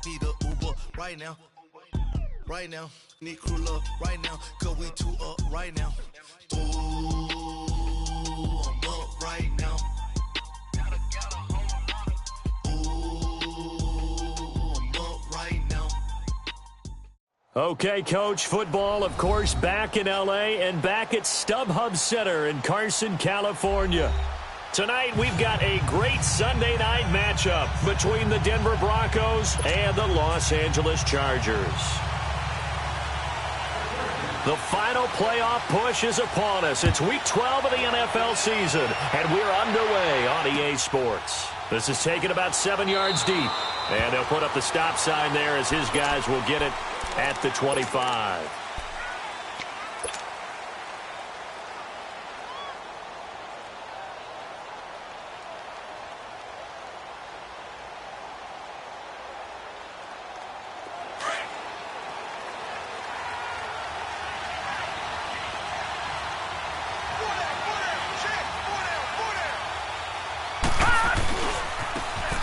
Need a Uber right now. Right now. Need crew love right now. Cause we two up right now. Ooh, I'm up right now. Ooh, I'm up right now. Okay, Coach, football, of course, back in L.A. and back at StubHub Center in Carson, California. Tonight, we've got a great Sunday night matchup between the Denver Broncos and the Los Angeles Chargers. The final playoff push is upon us. It's Week 12 of the NFL season, and we're underway on EA Sports. This is taken about 7 yards deep, and they'll put up the stop sign there as his guys will get it at the 25.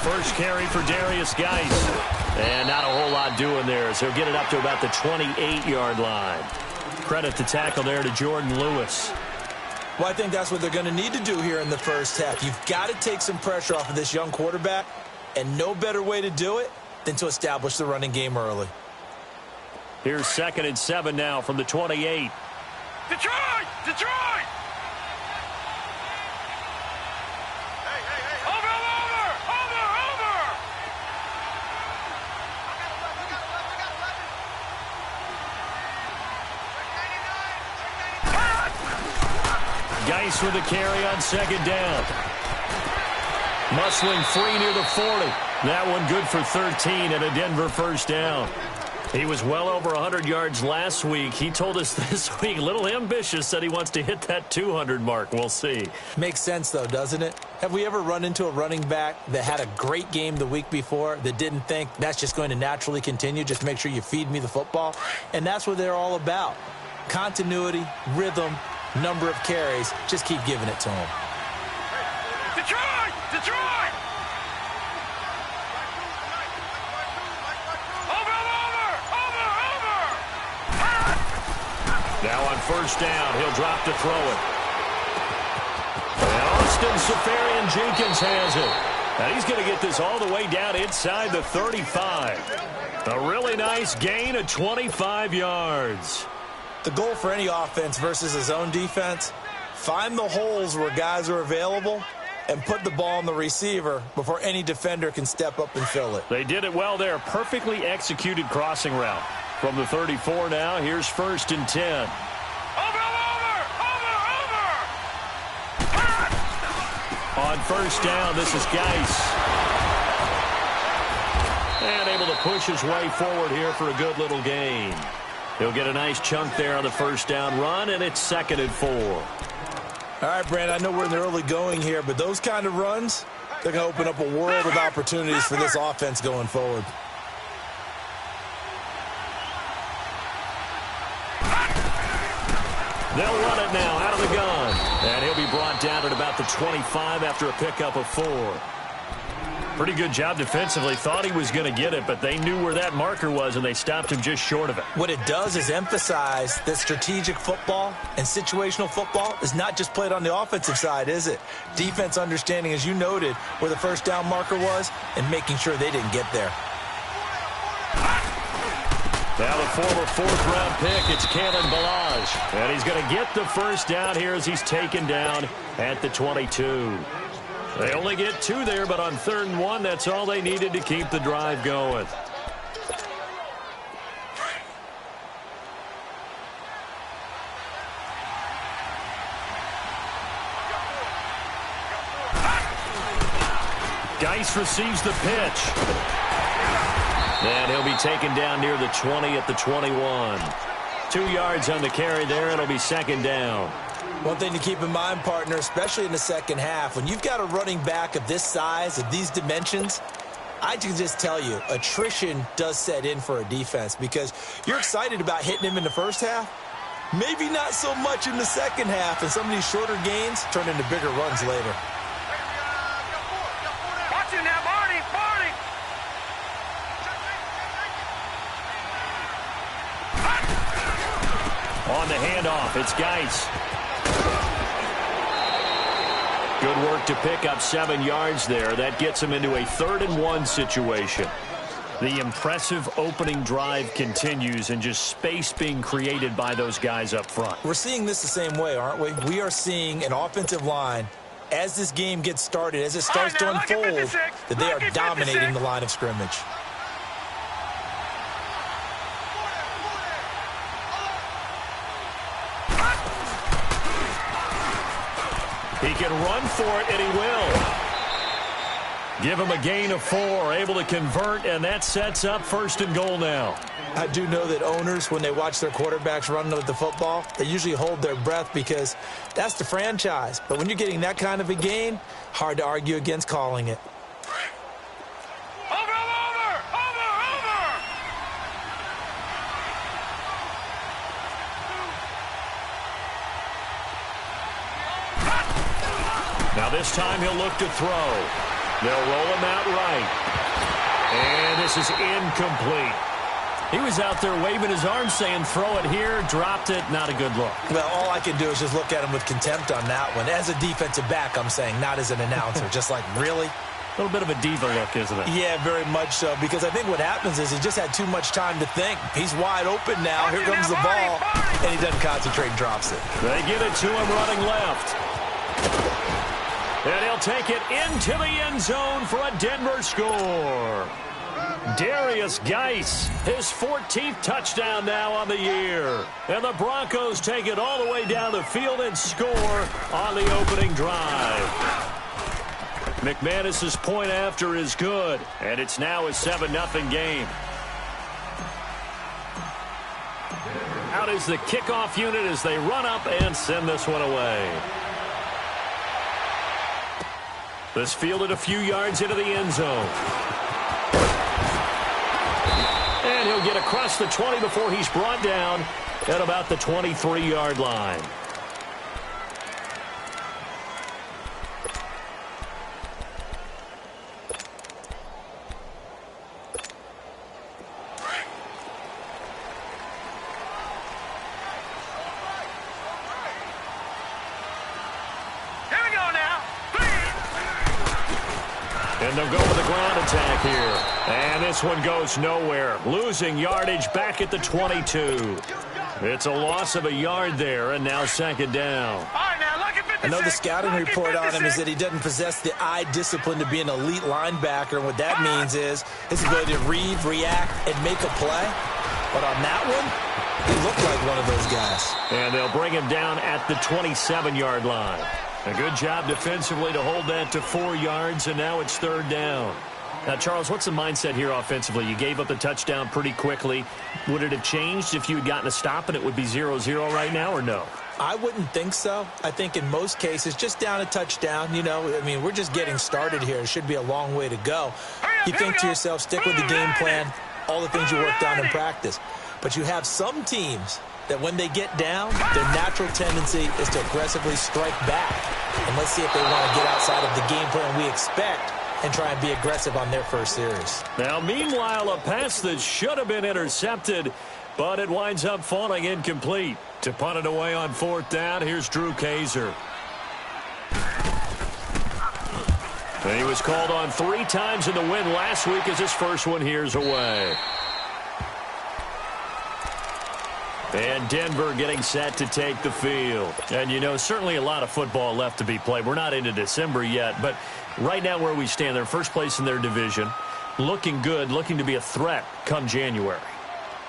First carry for Darius Geis. And not a whole lot doing there as he'll get it up to about the 28-yard line. Credit the tackle there to Jordan Lewis. Well, I think that's what they're going to need to do here in the first half. You've got to take some pressure off of this young quarterback, and no better way to do it than to establish the running game early. Here's 2nd and 7 now from the 28. Detroit! Detroit! Geis with a carry on 2nd down. Muscling free near the 40. That one good for 13 and a Denver first down. He was well over 100 yards last week. He told us this week, a little ambitious, said he wants to hit that 200 mark. We'll see. Makes sense, though, doesn't it? Have we ever run into a running back that had a great game the week before that didn't think that's just going to naturally continue? Just make sure you feed me the football. And that's what they're all about. Continuity, rhythm, number of carries. Just keep giving it to him. Detroit! Detroit! Over! Now on first down, he'll drop to throw it. And Austin Seferian-Jenkins has it. And he's going to get this all the way down inside the 35. A really nice gain of 25 yards. The goal for any offense versus his own defense, find the holes where guys are available and put the ball on the receiver before any defender can step up and fill it. They did it well there. Perfectly executed crossing route. From the 34 now, here's 1st and 10. Over! On first down, this is Geis. And able to push his way forward here for a good little gain. He'll get a nice chunk there on the first down run, and it's 2nd and 4. All right, Brandon, I know we're in the early going here, but those kind of runs, they're going to open up a world of opportunities for this offense going forward. They'll run it now out of the gun. And he'll be brought down at about the 25 after a pickup of 4. Pretty good job defensively. Thought he was going to get it, but they knew where that marker was, and they stopped him just short of it. What it does is emphasize that strategic football and situational football is not just played on the offensive side, is it? Defense understanding, as you noted, where the first down marker was and making sure they didn't get there. Now the former 4th-round pick, it's Kalen Ballage. And he's going to get the first down here as he's taken down at the 22. They only get 2 there, but on 3rd and 1, that's all they needed to keep the drive going. Geis receives the pitch. And he'll be taken down near the 20 at the 21. 2 yards on the carry there. It'll be 2nd down. One thing to keep in mind, partner, especially in the second half, when you've got a running back of this size, of these dimensions, I can just tell you, attrition does set in for a defense because you're excited about hitting him in the first half. Maybe not so much in the second half, and some of these shorter gains turn into bigger runs later. Watch him now, Barney! On the handoff, it's Geis. Good work to pick up 7 yards there. That gets him into a 3rd-and-1 situation. The impressive opening drive continues and just space being created by those guys up front. We're seeing this the same way, aren't we? We are seeing an offensive line, as this game gets started, as it starts to unfold, that they are dominating the line of scrimmage. He can run for it, and he will. Give him a gain of 4, able to convert, and that sets up 1st and goal now. I do know that owners, when they watch their quarterbacks run with the football, they usually hold their breath because that's the franchise. But when you're getting that kind of a gain, hard to argue against calling it. Over! Now this time he'll look to throw. They'll roll him out right. And this is incomplete. He was out there waving his arms saying, throw it here, dropped it, not a good look. Well, all I can do is just look at him with contempt on that one. As a defensive back, I'm saying, not as an announcer. Just like, really? A little bit of a diva look, isn't it? Yeah, very much so, because I think what happens is he just had too much time to think. He's wide open now. Here comes the ball, and he doesn't concentrate and drops it. They give it to him running left. And he'll take it into the end zone for a Denver score. Darius Geis, his 14th touchdown now on the year. And the Broncos take it all the way down the field and score on the opening drive. McManus's point after is good, and it's now a 7-0 game. Out is the kickoff unit as they run up and send this one away. This fielded a few yards into the end zone. And he'll get across the 20 before he's brought down at about the 23-yard line. And they'll go with the ground attack here. And this one goes nowhere. Losing yardage back at the 22. It's a loss of a yard there, and now 2nd down. I know the scouting report on him is that he doesn't possess the eye discipline to be an elite linebacker. And what that means is his ability to read, react, and make a play. But on that one, he looked like one of those guys. And they'll bring him down at the 27-yard line. A good job defensively to hold that to 4 yards, and now it's 3rd down. Now, Charles, what's the mindset here offensively? You gave up the touchdown pretty quickly. Would it have changed if you had gotten a stop and it would be 0-0 right now, or no? I wouldn't think so. I think in most cases, just down a touchdown, you know, I mean, we're just getting started here. It should be a long way to go. You think to yourself, stick with the game plan, all the things you worked on in practice. But you have some teams that when they get down, their natural tendency is to aggressively strike back. And let's see if they want to get outside of the game plan we expect and try and be aggressive on their first series. Now, meanwhile, a pass that should have been intercepted, but it winds up falling incomplete. To punt it away on 4th down, here's Drew Kaiser. And he was called on 3 times in the win last week as his first one here's away. And Denver getting set to take the field. And, you know, certainly a lot of football left to be played. We're not into December yet, but right now where we stand, they're first place in their division. Looking good, looking to be a threat come January.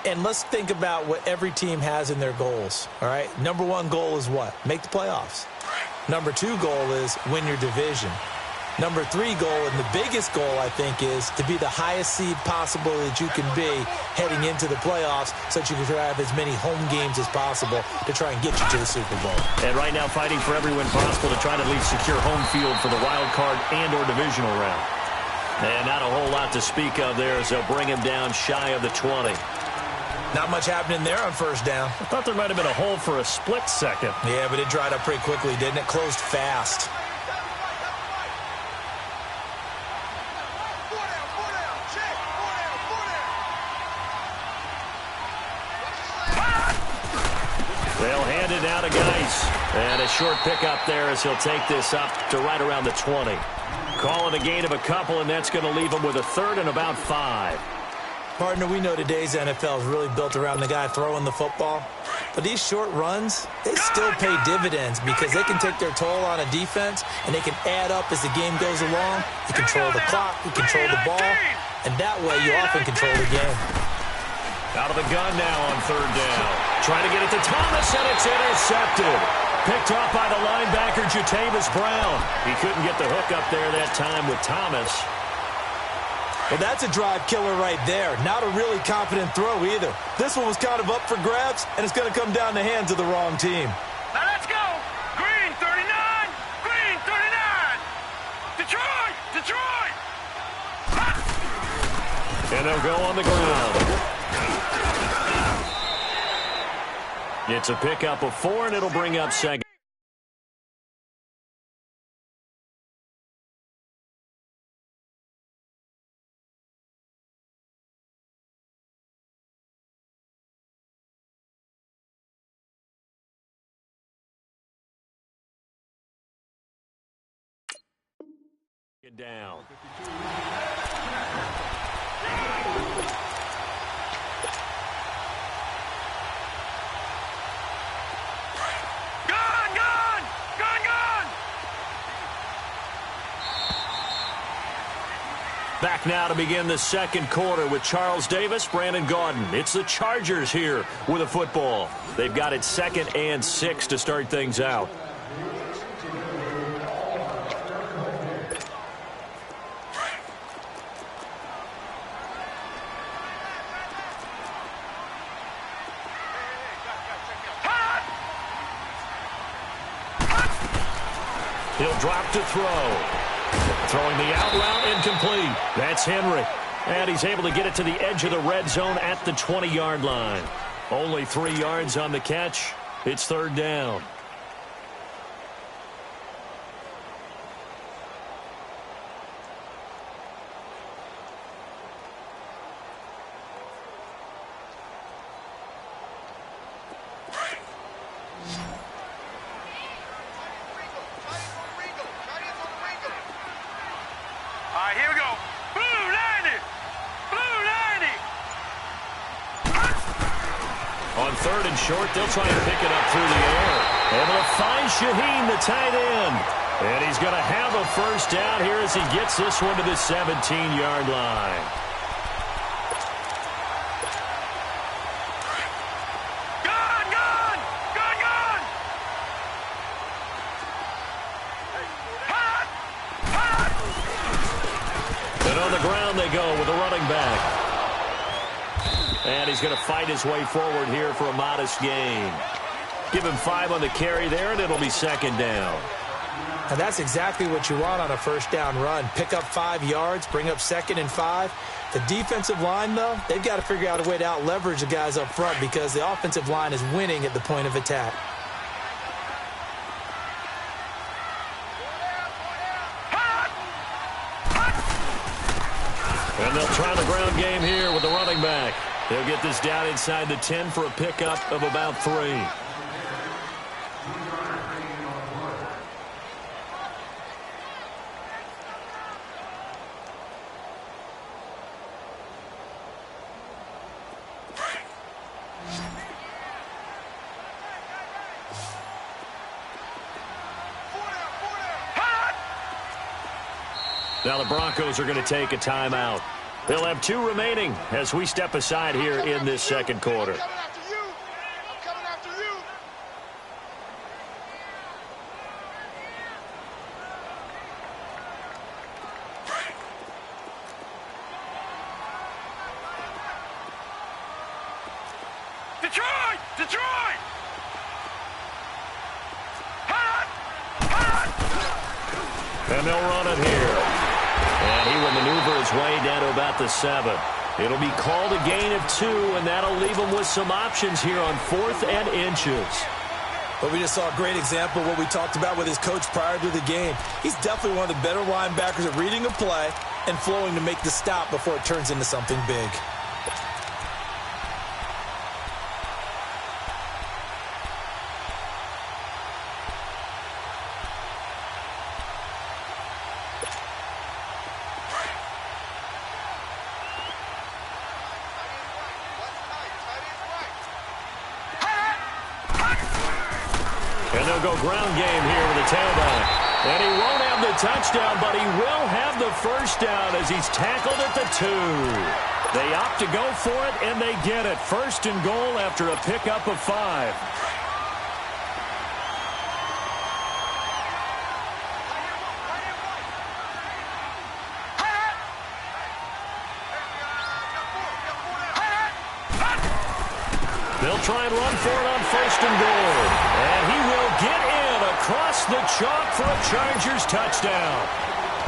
And let's think about what every team has in their goals, all right? Number 1 goal is what? Make the playoffs. Number 2 goal is win your division. Number 3 goal, and the biggest goal, I think, is to be the highest seed possible that you can be heading into the playoffs so that you can have as many home games as possible to try and get you to the Super Bowl. And right now fighting for every win possible to try to at least secure home field for the wild card and or divisional round. And not a whole lot to speak of there as they'll bring him down shy of the 20. Not much happening there on 1st down. I thought there might have been a hole for a split second. Yeah, but it dried up pretty quickly, didn't it? Closed fast. They'll hand it now to Geis. And a short pickup there as he'll take this up to right around the 20. Call it a gain of a couple, and that's going to leave him with a third and about 5. Partner, we know today's NFL is really built around the guy throwing the football. But these short runs, they still pay dividends because they can take their toll on a defense, and they can add up as the game goes along. You control the clock, you control the ball, and that way you often control the game. Out of the gun now on third down. Trying to get it to Thomas, and it's intercepted. Picked off by the linebacker, Jatavis Brown. He couldn't get the hook up there that time with Thomas. Well, that's a drive killer right there. Not a really confident throw either. This one was kind of up for grabs, and it's going to come down the hands of the wrong team. Now let's go. Green 39. Green 39. Detroit. Detroit. And they'll go on the ground. It's a pickup of 4, and it'll bring up second. Down. Back now to begin the second quarter with Charles Davis, Brandon Gaudin. It's the Chargers here with a football. They've got it 2nd and 6 to start things out. He'll drop to throw. Throwing the out route, incomplete. That's Henry. And he's able to get it to the edge of the red zone at the 20-yard line. Only 3 yards on the catch. It's third down. Short, they'll try and pick it up through the air. Able to find Shaheen, the tight end. And he's going to have a first down here as he gets this one to the 17-yard line. And on the ground they go with a running back. And he's going to fight his way forward here for a modest gain. Give him 5 on the carry there, and it'll be second down. And that's exactly what you want on a first down run. Pick up 5 yards, bring up 2nd and 5. The defensive line, though, they've got to figure out a way to out-leverage the guys up front because the offensive line is winning at the point of attack. And they'll try the ground game here with the running back. They'll get this down inside the 10 for a pickup of about 3. Now the Broncos are going to take a timeout. They'll have 2 remaining as we step aside here in this second quarter. Detroit! Detroit! And they'll run it here. And he will maneuver his way down to about the 7. It'll be called a gain of 2, and that'll leave him with some options here on 4th and inches. But we just saw a great example of what we talked about with his coach prior to the game. He's definitely one of the better linebackers at reading a play and flowing to make the stop before it turns into something big. they'll go ground game here with the tailback. And he won't have the touchdown, but he will have the first down as he's tackled at the 2. They opt to go for it, and they get it. First and goal after a pickup of 5. They'll try and run for it on first and goal. And he will get in across the chalk for a Chargers touchdown.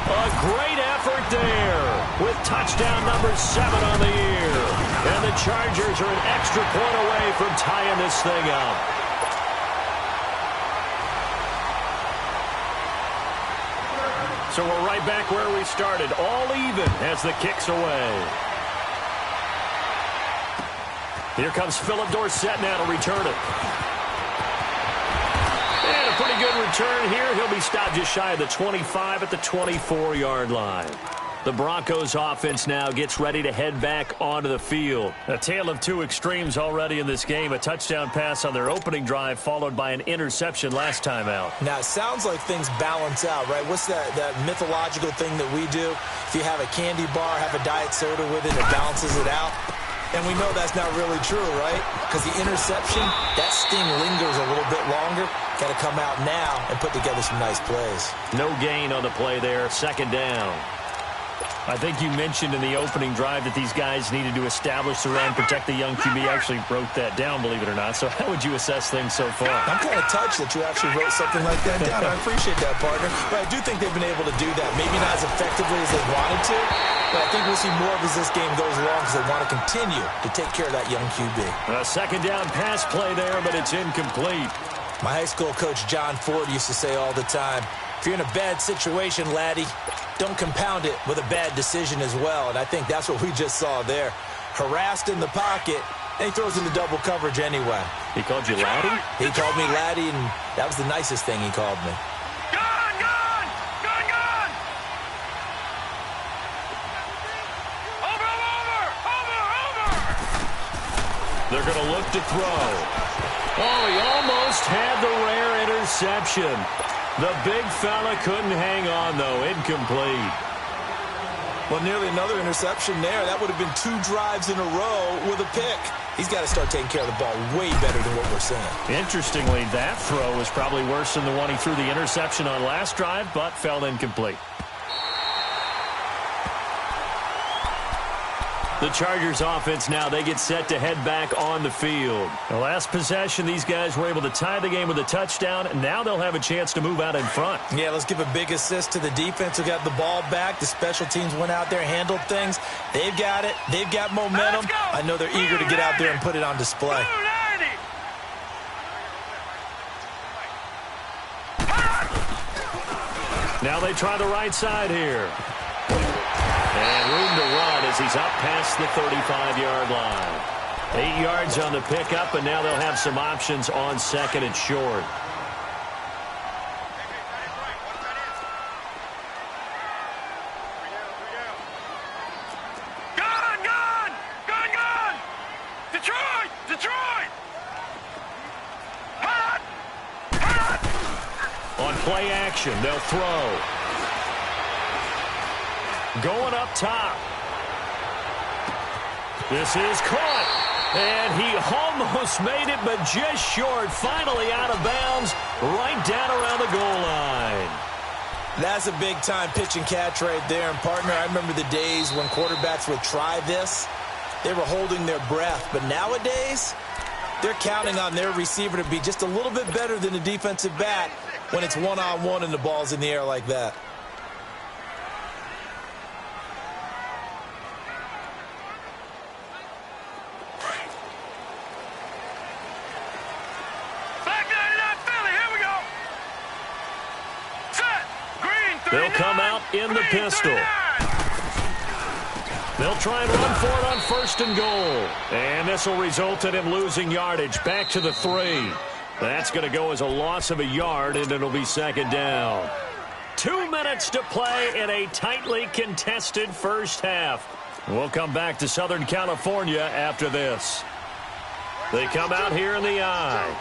A great effort there with touchdown number 7 on the year. And the Chargers are an extra point away from tying this thing up. So we're right back where we started, all even as the kick's away. Here comes Philip Dorsett now to return it. And a pretty good return here. He'll be stopped just shy of the 25 at the 24-yard line. The Broncos offense now gets ready to head back onto the field. A tale of two extremes already in this game. A touchdown pass on their opening drive followed by an interception last time out. Now, it sounds like things balance out, right? What's that mythological thing that we do? If you have a candy bar, have a diet soda with it, it balances it out. And we know that's not really true, right? Because the interception, that sting lingers a little bit longer. Got to come out now and put together some nice plays. No gain on the play there. Second down. I think you mentioned in the opening drive that these guys needed to establish the run, protect the young QB. I actually wrote that down, believe it or not. So how would you assess things so far? I'm kind of touched that you actually wrote something like that down. I appreciate that, partner. But I do think they've been able to do that. Maybe not as effectively as they wanted to, but I think we'll see more of as this game goes along because they want to continue to take care of that young QB. A second down pass play there, but it's incomplete. My high school coach, John Ford, used to say all the time, if you're in a bad situation, laddie, don't compound it with a bad decision as well. And I think that's what we just saw there. Harassed in the pocket, and he throws into double coverage anyway. He called you laddie? He called me laddie, and that was the nicest thing he called me. Gone, gone! Gone, gone! Over! They're going to look to throw. Oh, he almost had the rare interception. The big fella couldn't hang on, though. Incomplete. Well, nearly another interception there. That would have been 2 drives in a row with a pick. He's got to start taking care of the ball way better than what we're seeing. Interestingly, that throw was probably worse than the one he threw the interception on last drive, but fell incomplete. The Chargers offense now, they get set to head back on the field. The last possession, these guys were able to tie the game with a touchdown, and now they'll have a chance to move out in front. Yeah, let's give a big assist to the defense who got the ball back. The special teams went out there, handled things. They've got it. They've got momentum. I know they're eager to get out there and put it on display. Now they try the right side here. And room to run as he's up past the 35-yard line. 8 yards on the pickup, and now they'll have some options on second and short. Gone! Detroit! On play action, they'll throw. Going up top. This is caught. And he almost made it, but just short. Finally out of bounds, right down around the goal line. That's a big-time pitch and catch right there. And, partner, I remember the days when quarterbacks would try this. They were holding their breath. But nowadays, they're counting on their receiver to be just a little bit better than the defensive back when it's one-on-one and the ball's in the air like that. They'll come out in the pistol. They'll try and run for it on first and goal. And this will result in him losing yardage back to the 3. That's going to go as a loss of a yard, and it'll be second down. 2 minutes to play in a tightly contested first half. We'll come back to Southern California after this. They come out here in the I.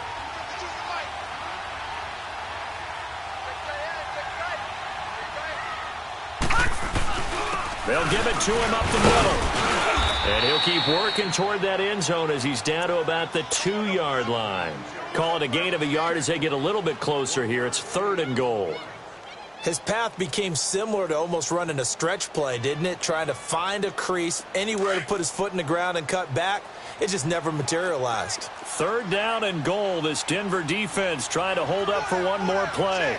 They'll give it to him up the middle. And he'll keep working toward that end zone as he's down to about the 2-yard line. Call it a gain of a yard as they get a little bit closer here. It's 3rd and goal. His path became similar to almost running a stretch play, didn't it? Trying to find a crease, anywhere to put his foot in the ground and cut back. It just never materialized. 3rd down and goal. This Denver defense trying to hold up for one more play.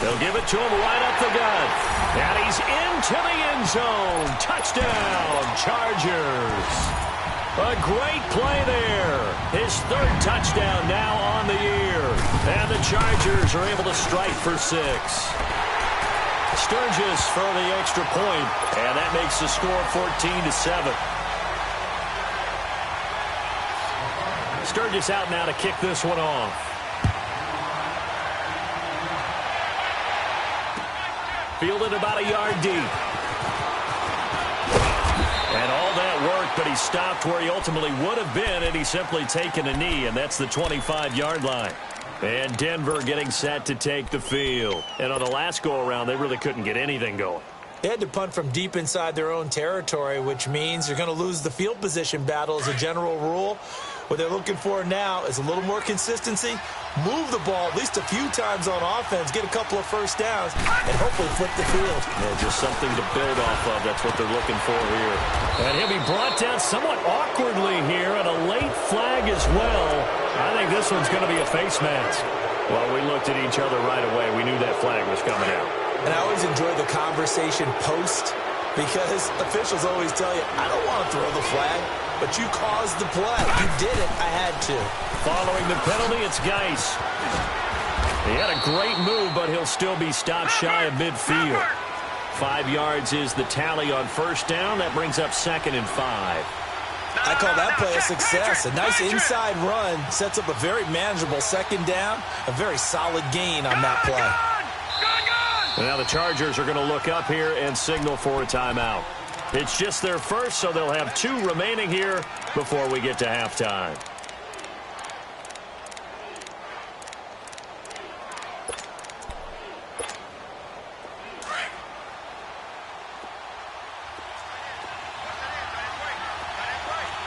They'll give it to him right up the gut. And he's into the end zone. Touchdown, Chargers. A great play there. His 3rd touchdown now on the year. And the Chargers are able to strike for 6. Sturgis for the extra point, and that makes the score 14-7. Sturgis out now to kick this one off. Fielded about a yard deep. And all that work, but he stopped where he ultimately would have been, and he's simply taken a knee, and that's the 25-yard line. And Denver getting set to take the field. And on the last go-around, they really couldn't get anything going. They had to punt from deep inside their own territory, which means you're going to lose the field position battle as a general rule. What they're looking for now is a little more consistency, move the ball at least a few times on offense, get a couple of first downs, and hopefully flip the field. Yeah, just something to build off of. That's what they're looking for here. And he'll be brought down somewhat awkwardly here, and a late flag as well. I think this one's going to be a face mask. Well, we looked at each other right away. We knew that flag was coming out. And I always enjoy the conversation post, because officials always tell you, I don't want to throw the flag, but you caused the play. You did it. I had to. Following the penalty, it's Geis. He had a great move, but he'll still be stopped shy of midfield. 5 yards is the tally on first down. That brings up 2nd and 5. I call that play a success. A nice inside run sets up a very manageable 2nd down. A very solid gain on that play. Now the Chargers are going to look up here and signal for a timeout. It's just their first, so they'll have 2 remaining here before we get to halftime.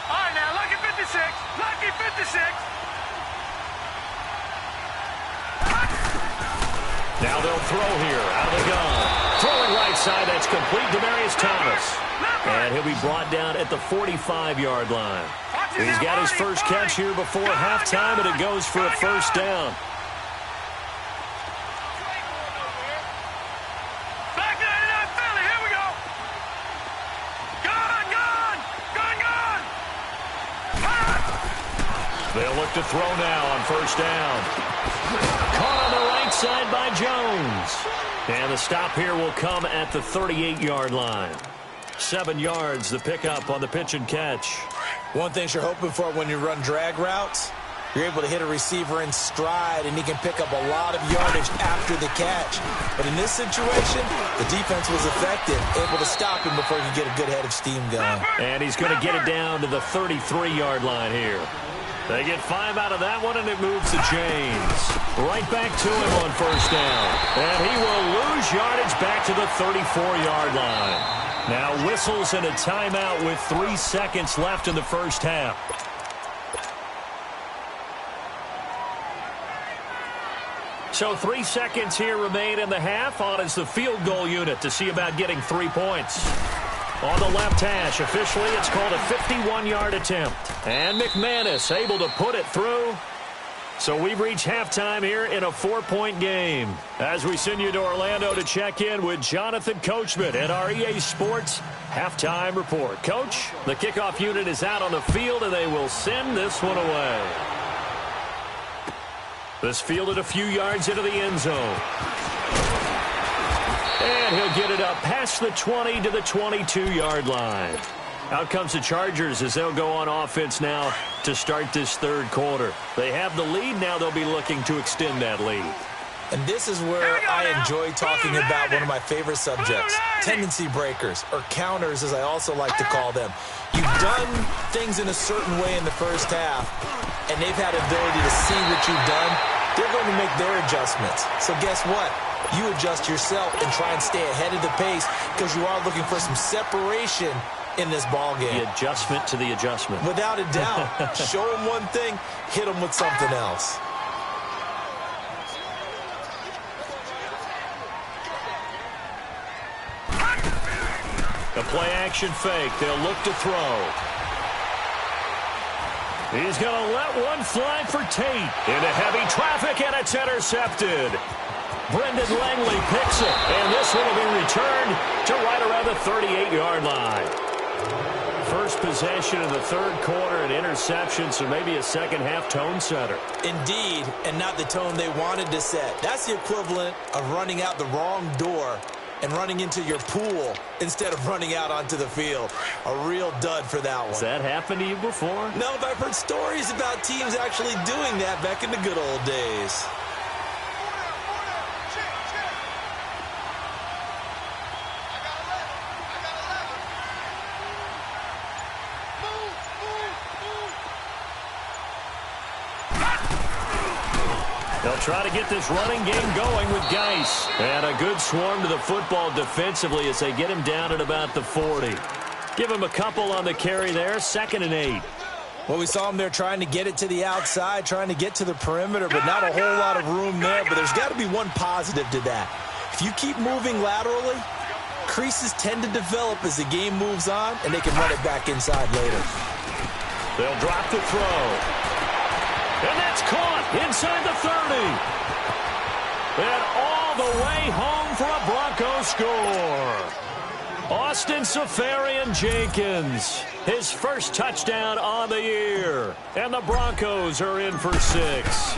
All right, now, lucky 56. Lucky 56. Now they'll throw here out of the gun. Throwing right side, that's complete. Demaryius Thomas. And he'll be brought down at the 45-yard line. He's got his first catch here before halftime, and it goes for a first down. Back to that Philly. Here we go. Gun, gun. Gun, gun. They'll look to throw now on first down. Caught on the right side by Jones. And the stop here will come at the 38-yard line. 7 yards, the pickup on the pitch and catch. One thing you're hoping for when you run drag routes, you're able to hit a receiver in stride, and he can pick up a lot of yardage after the catch. But in this situation, the defense was effective, able to stop him before he could get a good head of steam going. And he's going to get it down to the 33-yard line here. They get 5 out of that one, and it moves the chains. Right back to him on first down. And he will lose yardage back to the 34-yard line. Now whistles and a timeout with 3 seconds left in the first half. So 3 seconds here remain in the half. On is the field goal unit to see about getting 3 points. On the left hash, officially it's called a 51-yard attempt. And McManus able to put it through. So we've reached halftime here in a 4-point game. As we send you to Orlando to check in with Jonathan Coachman at our EA Sports Halftime Report. Coach, the kickoff unit is out on the field, and they will send this one away. This fielded a few yards into the end zone. And he'll get it up past the 20 to the 22-yard line. Out comes the Chargers as they'll go on offense now to start this third quarter. They have the lead. Now they'll be looking to extend that lead. And this is where I enjoy talking about one of my favorite subjects, tendency breakers, or counters as I also like to call them. You've done things in a certain way in the first half, and they've had ability to see what you've done they're going to make their adjustments. So guess what? You adjust yourself and try and stay ahead of the pace because you are looking for some separation in this ball game. The adjustment to the adjustment. Without a doubt. Show them one thing, hit them with something else. The play-action fake. They'll look to throw. He's going to let one fly for Tate. Into heavy traffic, and it's intercepted. Brendan Langley picks it, and this one will be returned to right around the 38-yard line. First possession in the third quarter, an interception, so maybe a second-half tone setter. Indeed, and not the tone they wanted to set. That's the equivalent of running out the wrong door and running into your pool instead of running out onto the field. A real dud for that one. Has that happened to you before? No, but I've heard stories about teams actually doing that back in the good old days. They'll try to get this running game going with Geis. And a good swarm to the football defensively as they get him down at about the 40. Give him a couple on the carry there, 2nd and 8. Well, we saw him there trying to get it to the outside, trying to get to the perimeter, but not a whole lot of room there. But there's got to be one positive to that. If you keep moving laterally, creases tend to develop as the game moves on, and they can run it back inside later. They'll drop the throw. And that's caught inside the 30. And all the way home for a Broncos score. Austin Safarian-Jenkins, his first touchdown on the year. And the Broncos are in for 6.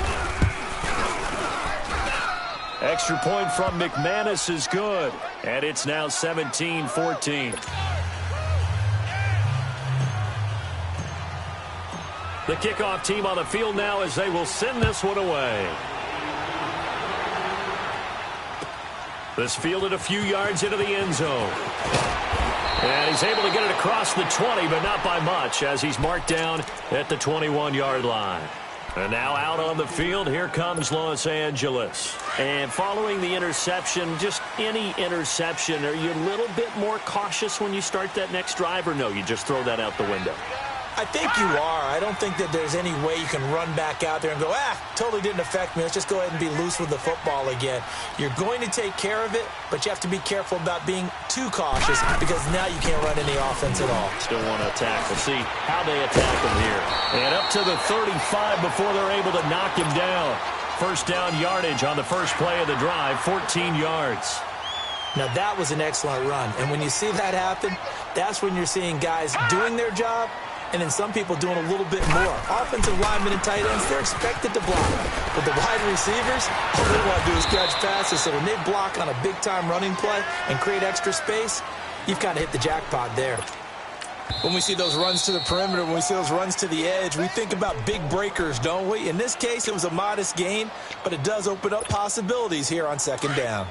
Extra point from McManus is good. And it's now 17-14. The kickoff team on the field now as they will send this one away. This fielded a few yards into the end zone. And he's able to get it across the 20, but not by much as he's marked down at the 21-yard line. And now out on the field, here comes Los Angeles. And following the interception, just any interception, are you a little bit more cautious when you start that next drive, or no, you just throw that out the window? I think you are. I don't think that there's any way you can run back out there and go, totally didn't affect me. Let's just go ahead and be loose with the football again. You're going to take care of it, but you have to be careful about being too cautious because now you can't run any offense at all. Still want to attack. We'll see how they attack him here. And up to the 35 before they're able to knock him down. First down yardage on the first play of the drive, 14 yards. Now, that was an excellent run. And when you see that happen, that's when you're seeing guys doing their job and then some people doing a little bit more. Offensive linemen and tight ends, they're expected to block. But the wide receivers, all they want to do is catch passes. So when they block on a big-time running play and create extra space, you've kind of hit the jackpot there. When we see those runs to the perimeter, when we see those runs to the edge, we think about big breakers, don't we? In this case, it was a modest gain, but it does open up possibilities here on 2nd down.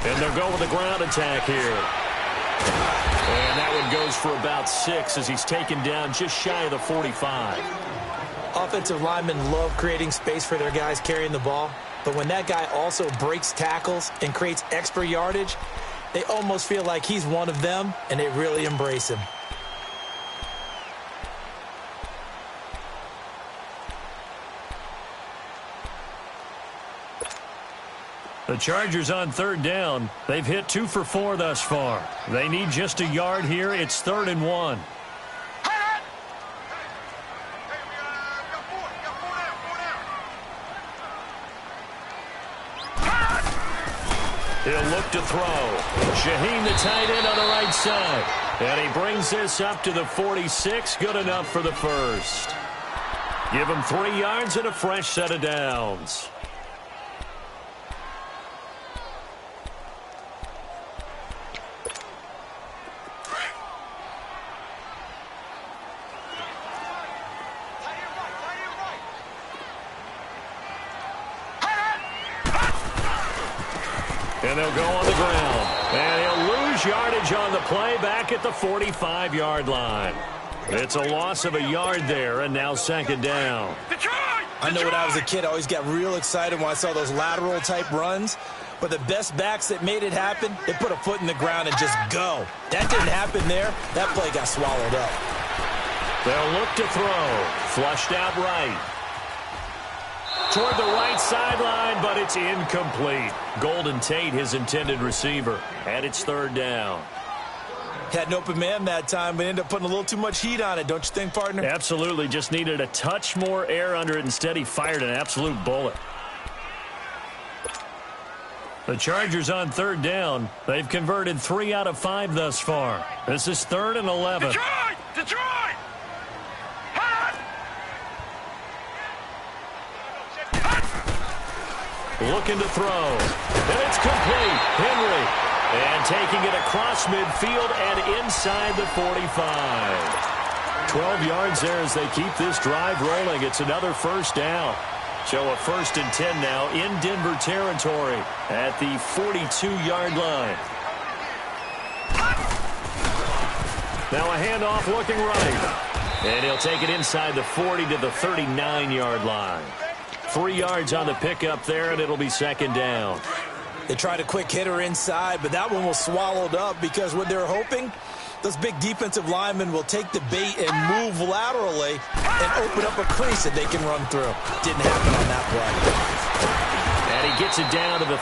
And they'll go with the ground attack here. And that one goes for about 6 as he's taken down just shy of the 45. Offensive linemen love creating space for their guys carrying the ball. But when that guy also breaks tackles and creates extra yardage, they almost feel like he's one of them, and they really embrace him. The Chargers on 3rd down. They've hit 2 for 4 thus far. They need just a yard here. It's 3rd and 1. He'll look to throw. Shaheen, the tight end, on the right side. And he brings this up to the 46. Good enough for the first. Give him 3 yards and a fresh set of downs. And they'll go on the ground. And he'll lose yardage on the play back at the 45-yard line. It's a loss of a yard there, and now second down. I know when I was a kid, I always got real excited when I saw those lateral-type runs. But the best backs that made it happen, they put a foot in the ground and just go. That didn't happen there. That play got swallowed up. They'll look to throw. Flushed out right. Toward the right sideline, but it's incomplete. Golden Tate, his intended receiver. And it's third down. Had an open man that time, but ended up putting a little too much heat on it, don't you think, partner? Absolutely. Just needed a touch more air under it. Instead, he fired an absolute bullet. The Chargers on third down. They've converted 3 out of 5 thus far. This is 3rd and 11. Detroit! Detroit! Looking to throw. And it's complete. Henry. And taking it across midfield and inside the 45. 12 yards there as they keep this drive rolling. It's another first down. So a 1st and 10 now in Denver territory at the 42-yard line. Now a handoff looking right. And he'll take it inside the 40 to the 39-yard line. 3 yards on the pickup there, and it'll be second down. They tried a quick hitter inside, but that one was swallowed up because what they're hoping, those big defensive linemen will take the bait and move laterally and open up a crease that they can run through. Didn't happen on that play. And he gets it down to the